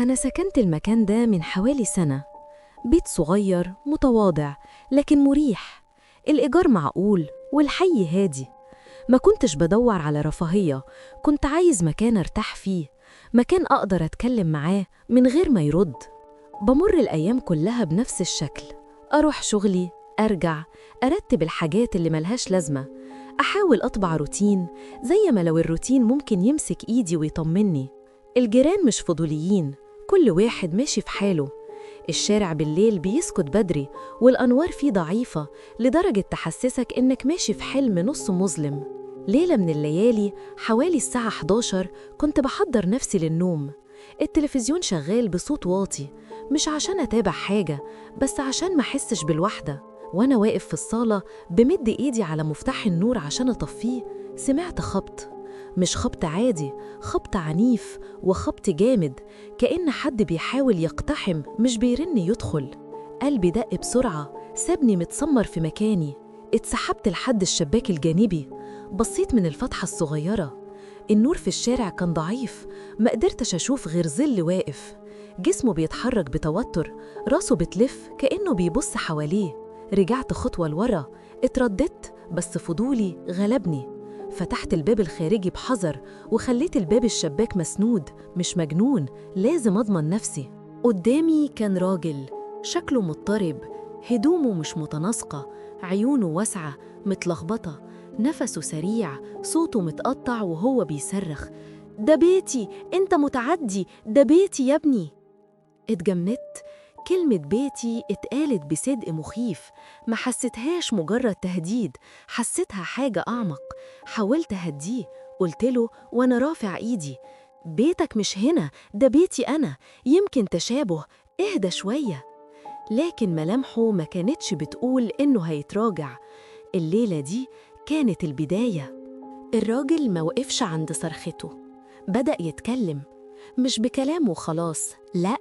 أنا سكنت المكان ده من حوالي سنة. بيت صغير متواضع لكن مريح. الإيجار معقول والحي هادي. ما كنتش بدور على رفاهية، كنت عايز مكان أرتاح فيه، مكان أقدر أتكلم معاه من غير ما يرد. بمر الأيام كلها بنفس الشكل، أروح شغلي، أرجع، أرتب الحاجات اللي ملهاش لازمة، أحاول أطبع روتين زي ما لو الروتين ممكن يمسك إيدي ويطمني. الجيران مش فضوليين، كل واحد ماشي في حاله. الشارع بالليل بيسكت بدري والأنوار فيه ضعيفة لدرجة تحسسك إنك ماشي في حلم نص مظلم. ليلة من الليالي حوالي الساعة 11 كنت بحضر نفسي للنوم. التلفزيون شغال بصوت واطي، مش عشان أتابع حاجة بس عشان ما أحسش بالوحدة. وأنا واقف في الصالة بمد إيدي على مفتاح النور عشان أطفيه، سمعت خبط. مش خبط عادي، خبط عنيف وخبط جامد، كأن حد بيحاول يقتحم مش بيرن يدخل. قلبي دق بسرعة، سابني متسمر في مكاني. اتسحبت لحد الشباك الجانبي، بصيت من الفتحة الصغيرة. النور في الشارع كان ضعيف، ما قدرتش أشوف غير ظل واقف، جسمه بيتحرك بتوتر، راسه بتلف كأنه بيبص حواليه. رجعت خطوة لورا، اترددت بس فضولي غلبني. فتحت الباب الخارجي بحذر وخليت الباب الشباك مسنود، مش مجنون، لازم أضمن نفسي. قدامي كان راجل، شكله مضطرب، هدومه مش متناسقة، عيونه واسعة متلخبطة، نفسه سريع، صوته متقطع وهو بيصرخ: ده بيتي، انت متعدي، ده بيتي يا ابني. اتجمدت. كلمة بيتي اتقالت بصدق مخيف، ما حسيتهاش مجرد تهديد، حسيتها حاجة أعمق. حاولت أهديه، قلت له وأنا رافع إيدي: بيتك مش هنا، ده بيتي أنا، يمكن تشابه، اهدى شوية. لكن ملامحه ما كانتش بتقول إنه هيتراجع. الليلة دي كانت البداية. الراجل ما وقفش عند صرخته، بدأ يتكلم، مش بكلامه خلاص، لأ،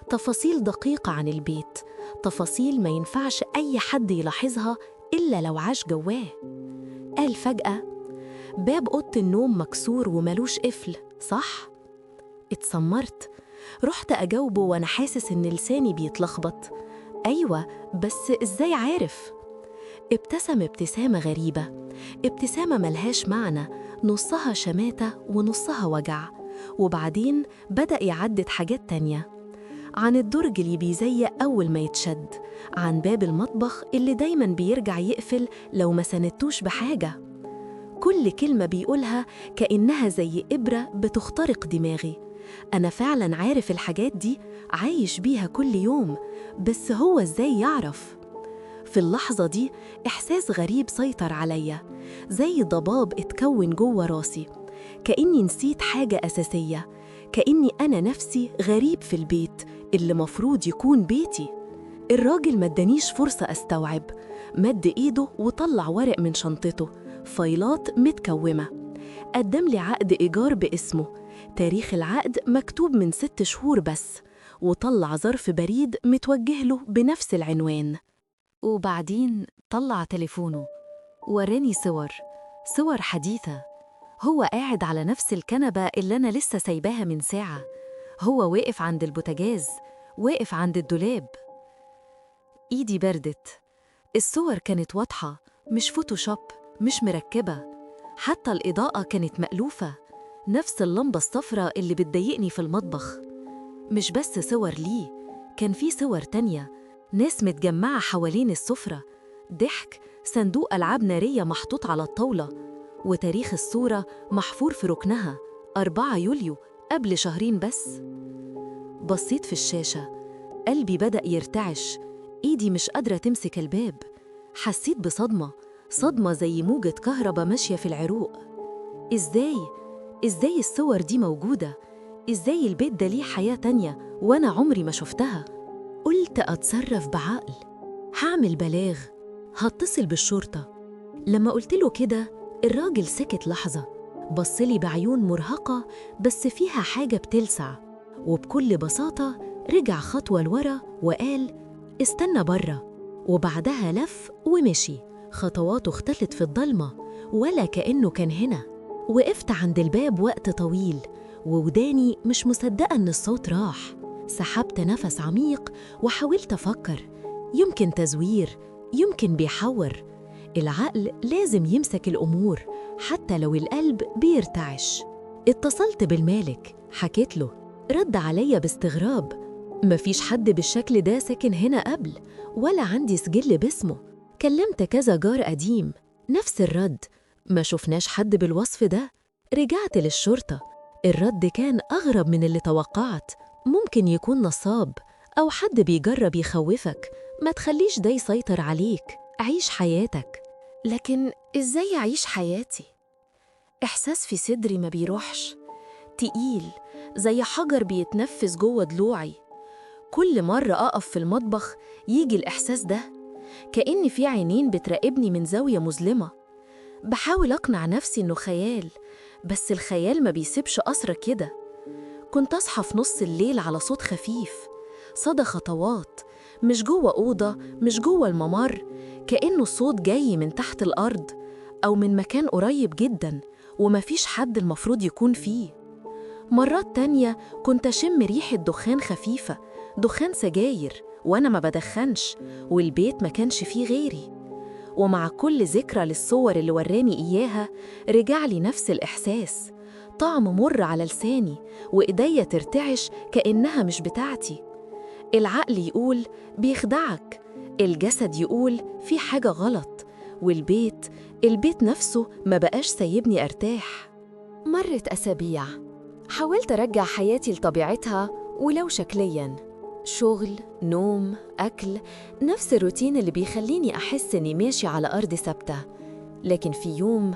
تفاصيل دقيقة عن البيت، تفاصيل ما ينفعش أي حد يلاحظها إلا لو عاش جواه. قال فجأة: باب أوضة النوم مكسور وملوش قفل، صح؟ اتسمرت، رحت أجاوبه وأنا حاسس إن لساني بيتلخبط: أيوة، بس إزاي عارف؟ ابتسم ابتسامة غريبة، ابتسامة ملهاش معنى، نصها شماتة ونصها وجع. وبعدين بدأ يعدد حاجات تانية، عن الدرج اللي بيزيق أول ما يتشد، عن باب المطبخ اللي دايماً بيرجع يقفل لو ما سندتوش بحاجة. كل كلمة بيقولها كأنها زي إبرة بتخترق دماغي. أنا فعلاً عارف الحاجات دي، عايش بيها كل يوم، بس هو إزاي يعرف؟ في اللحظة دي إحساس غريب سيطر عليا، زي ضباب اتكون جوه راسي، كأني نسيت حاجة أساسية، كأني أنا نفسي غريب في البيت اللي مفروض يكون بيتي. الراجل ما ادانيش فرصة أستوعب، مد إيده وطلع ورق من شنطته، فايلات متكومة. قدم لي عقد إيجار باسمه، تاريخ العقد مكتوب من 6 شهور بس، وطلع ظرف بريد متوجه له بنفس العنوان. وبعدين طلع تليفونه، وراني صور حديثة. هو قاعد على نفس الكنبة اللي أنا لسه سايباها من ساعة، هو واقف عند البوتاجاز، واقف عند الدولاب. إيدي بردت. الصور كانت واضحة، مش فوتوشوب، مش مركبة، حتى الإضاءة كانت مألوفة، نفس اللمبة الصفراء اللي بتضايقني في المطبخ. مش بس صور ليه، كان في صور تانية، ناس متجمعة حوالين السفرة، ضحك، صندوق ألعاب نارية محطوط على الطاولة، وتاريخ الصورة محفور في ركنها: 4 يوليو، قبل شهرين بس. بصيت في الشاشة، قلبي بدأ يرتعش، إيدي مش قادرة تمسك الباب. حسيت صدمة زي موجة كهرباء ماشية في العروق. إزاي الصور دي موجودة؟ إزاي البيت ده ليه حياة تانية وأنا عمري ما شفتها؟ قلت أتصرف بعقل، هعمل بلاغ، هتصل بالشرطة. لما قلت له كده الراجل سكت لحظة، بصلي بعيون مرهقة بس فيها حاجة بتلسع، وبكل بساطة رجع خطوة لورا وقال: استنى برا. وبعدها لف ومشي، خطواته اختفت في الضلمة ولا كأنه كان هنا. وقفت عند الباب وقت طويل، ووداني مش مصدقة إن الصوت راح. سحبت نفس عميق وحاولت أفكر، يمكن تزوير، يمكن بيحور. العقل لازم يمسك الأمور حتى لو القلب بيرتعش. اتصلت بالمالك، حكيت له، رد عليا باستغراب. مفيش حد بالشكل ده ساكن هنا قبل، ولا عندي سجل باسمه. كلمت كذا جار قديم، نفس الرد، ما شفناش حد بالوصف ده. رجعت للشرطة، الرد كان أغرب من اللي توقعت. ممكن يكون نصاب أو حد بيجرب يخوفك، ما تخليش ده يسيطر عليك، عيش حياتك. لكن إزاي أعيش حياتي؟ إحساس في صدري ما بيروحش، تقيل زي حجر بيتنفس جوه ضلوعي. كل مرة أقف في المطبخ يجي الإحساس ده، كأن في عينين بتراقبني من زاوية مظلمة. بحاول أقنع نفسي إنه خيال، بس الخيال ما بيسيبش أثر كده. كنت أصحى في نص الليل على صوت خفيف، صدى خطوات، مش جوه أوضة، مش جوه الممر، كأنه الصوت جاي من تحت الأرض أو من مكان قريب جدا ومفيش حد المفروض يكون فيه. مرات تانية كنت أشم ريحة دخان خفيفة، دخان سجاير، وأنا ما بدخنش، والبيت ما كانش فيه غيري. ومع كل ذكرى للصور اللي وراني إياها رجع لي نفس الإحساس، طعم مر على لساني وإيديا ترتعش كأنها مش بتاعتي. العقل يقول بيخدعك، الجسد يقول في حاجة غلط، والبيت نفسه ما بقاش سايبني أرتاح. مرت أسابيع، حاولت أرجع حياتي لطبيعتها ولو شكلياً، شغل، نوم، أكل، نفس الروتين اللي بيخليني أحس إني ماشي على أرض ثابتة. لكن في يوم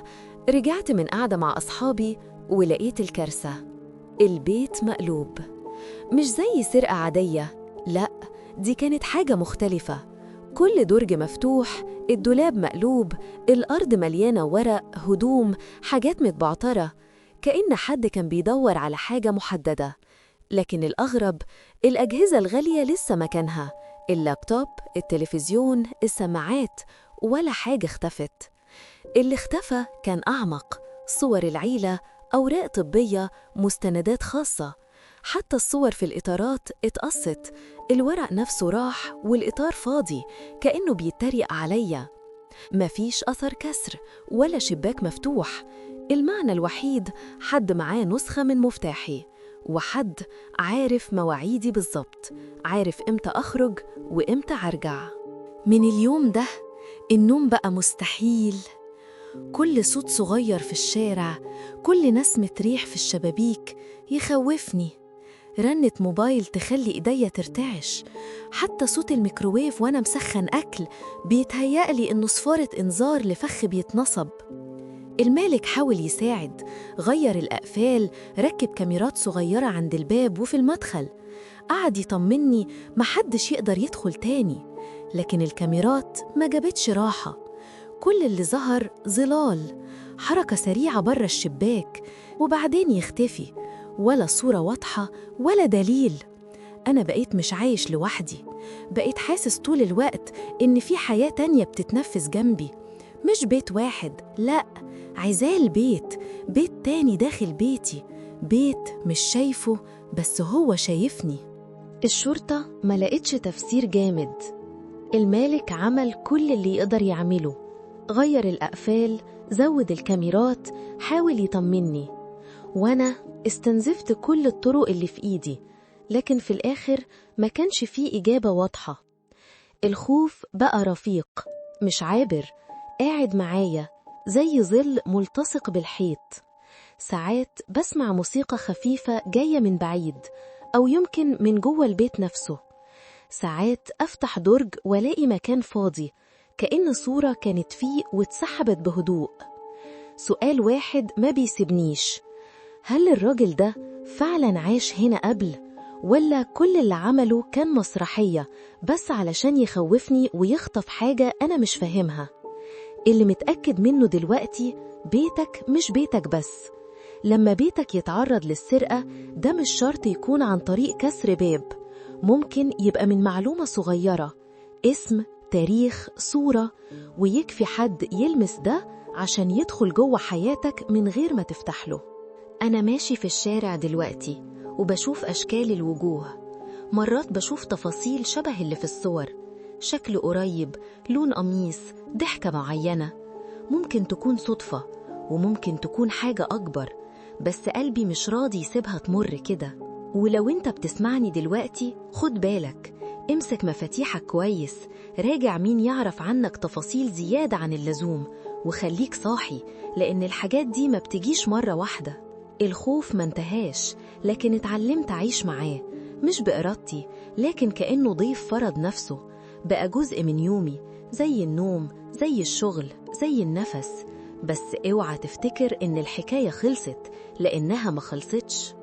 رجعت من قعدة مع أصحابي ولقيت الكارثة، البيت مقلوب. مش زي سرقة عادية، لأ، دي كانت حاجة مختلفة. كل درج مفتوح، الدولاب مقلوب، الأرض مليانة ورق، هدوم، حاجات متبعترة، كأن حد كان بيدور على حاجة محددة. لكن الأغرب، الأجهزة الغالية لسه مكانها، اللابتوب، التلفزيون، السماعات، ولا حاجة اختفت. اللي اختفى كان أعمق، صور العيلة، أوراق طبية، مستندات خاصة. حتى الصور في الإطارات اتقصت، الورق نفسه راح والإطار فاضي كأنه بيتريق عليا. مفيش أثر كسر ولا شباك مفتوح، المعنى الوحيد حد معاه نسخة من مفتاحي، وحد عارف مواعيدي بالظبط، عارف إمتى أخرج وإمتى أرجع. من اليوم ده النوم بقى مستحيل. كل صوت صغير في الشارع، كل نسمة ريح في الشبابيك يخوفني، رنة موبايل تخلي إيديا ترتعش، حتى صوت الميكروويف وأنا مسخن أكل بيتهيألي إنه صفارة إنذار لفخ بيتنصب. المالك حاول يساعد، غير الأقفال، ركب كاميرات صغيرة عند الباب وفي المدخل، قعد يطمني محدش يقدر يدخل تاني. لكن الكاميرات ما جابتش راحة، كل اللي ظهر ظلال، حركة سريعة بره الشباك وبعدين يختفي، ولا صورة واضحة ولا دليل. أنا بقيت مش عايش لوحدي، بقيت حاسس طول الوقت إن في حياة تانية بتتنفس جنبي، مش بيت واحد، لأ، عزال بيت تاني داخل بيتي، بيت مش شايفه بس هو شايفني. الشرطة ما لقيتش تفسير جامد. المالك عمل كل اللي يقدر يعمله، غير الأقفال، زود الكاميرات، حاول يطمني، وأنا استنزفت كل الطرق اللي في إيدي، لكن في الآخر ما كانش فيه إجابة واضحة. الخوف بقى رفيق مش عابر، قاعد معايا زي ظل ملتصق بالحيط. ساعات بسمع موسيقى خفيفة جاية من بعيد أو يمكن من جوه البيت نفسه. ساعات أفتح درج ولاقي مكان فاضي كأن صورة كانت فيه واتسحبت بهدوء. سؤال واحد ما بيسيبنيش، هل الراجل ده فعلا عاش هنا قبل، ولا كل اللي عمله كان مسرحية بس علشان يخوفني ويخطف حاجة أنا مش فاهمها؟ اللي متأكد منه دلوقتي، بيتك مش بيتك بس. لما بيتك يتعرض للسرقة ده مش شرط يكون عن طريق كسر باب، ممكن يبقى من معلومة صغيرة، اسم، تاريخ، صورة، ويكفي حد يلمس ده عشان يدخل جوه حياتك من غير ما تفتح له. أنا ماشي في الشارع دلوقتي وبشوف أشكال الوجوه، مرات بشوف تفاصيل شبه اللي في الصور، شكل قريب، لون قميص، ضحكة معينة. ممكن تكون صدفة وممكن تكون حاجة أكبر، بس قلبي مش راضي يسيبها تمر كده. ولو انت بتسمعني دلوقتي خد بالك، امسك مفاتيحك كويس، راجع مين يعرف عنك تفاصيل زيادة عن اللزوم، وخليك صاحي، لأن الحاجات دي ما بتجيش مرة واحدة. الخوف ما انتهاش، لكن اتعلمت أعيش معاه، مش بإرادتي، لكن كأنه ضيف فرض نفسه، بقى جزء من يومي، زي النوم، زي الشغل، زي النفس. بس اوعى تفتكر إن الحكاية خلصت، لأنها ما خلصتش.